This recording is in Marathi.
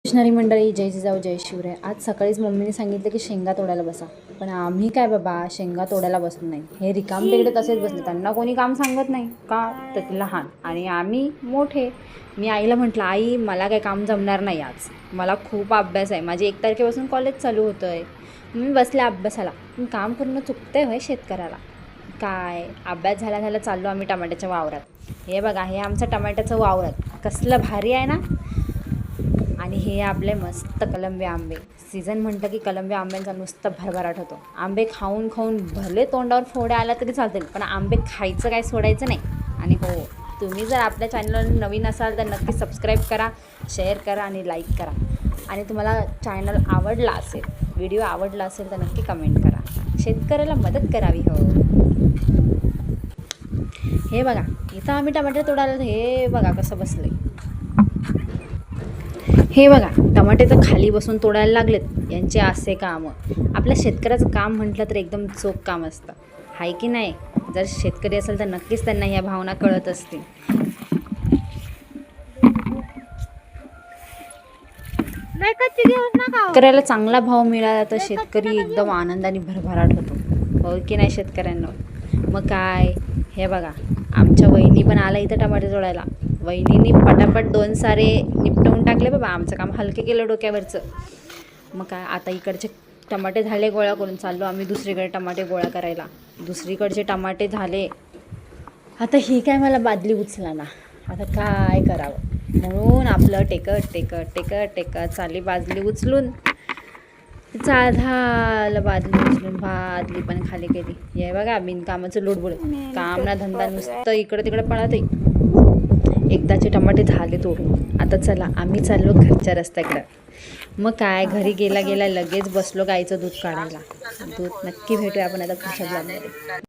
मिशनरी मंडळी, जय जिजाऊ जय शिवराय. आज सकाळीच मम्मीने सांगितलं की शेंगा तोडायला बसा, पण आम्ही काय बाबा शेंगा तोडायला बसलो नाही. हे रिकाम तिकडे तसेच बसले, त्यांना कोणी काम सांगत नाही का, तर लहान आणि आम्ही मोठे. मी आईला म्हटलं, आई मला काय काम जमणार नाही आज, मला खूप अभ्यास आहे, माझी 1 तारखेपासून कॉलेज चालू होतं आहे. मी बसले अभ्यासाला, पण काम करणं चुकतंय होय शेतकऱ्याला. काय अभ्यास झाला चाललो आम्ही टमाट्याच्या वावरात. हे बघा, हे आमचं टमाट्याचं वावरात कसलं भारी आहे ना. आणि हे आपले मस्त कलंबी आंबे. सीझन म्हटलं की कलंबी आंब्यांचा नुसतं भरभराट होतो. आंबे खाऊन खाऊन भले तोंडावर फोड्या आला तरी चालतील, पण आंबे खायचं काय सोडायचं नाही. आणि हो, तुम्ही जर आपल्या चॅनलवर नवीन असाल तर नक्की सबस्क्राईब करा, शेअर करा आणि लाईक करा. आणि तुम्हाला चॅनल आवडला असेल, व्हिडिओ आवडला असेल तर नक्की कमेंट करा. शेतकऱ्याला मदत करावी. हो, हे बघा इथं आम्ही टमाटे तोडायला, हे बघा कसं बसले. हे बघा टमाटे तर खाली बसून तोडायला लागलेत. यांचे असे कामं, आपल्या शेतकऱ्याचं काम म्हटलं तर एकदम चोख काम असतं, आहे की नाही. जर शेतकरी असेल तर नक्कीच त्यांना ह्या भावना कळत असतील. शेतकऱ्याला चांगला भाव मिळाला तर शेतकरी एकदम आनंदाने भरभराट होतो, हो की नाही शेतकऱ्यांना. मग काय, हे बघा आमच्या वहिनी पण आला इथं टमाटे तोडायला. वहिनीने पटापट 2 सारे निपटवून टाकले बाबा, आमचं काम हलके केलं डोक्यावरचं. मग काय, आता इकडचे टमाटे झाले गोळा करून, चाललो आम्ही दुसरीकडे टमाटे गोळा करायला. दुसरीकडचे टमाटे झाले, आता ही काय मला बादली उचला ना, आता काय करावं. म्हणून आपलं टेकत चालली बादली उचलून. झालं बादली उचलून, बादली पण खाली केली. हे बघा बिनकामाचं लुडबुड, काम ना धंदा, नुसतं इकडं तिकडं पळत आहे. एकदाचे टमाटे झाले तोडून. आता चला आम्ही चाललो घरच्या रस्त्याकडं. मग काय, घरी गेला लगेच बसलो गाईचं दूध काढायला. दूध नक्की भेटूया आपण आता पुढच्या ब्लॉगमध्ये.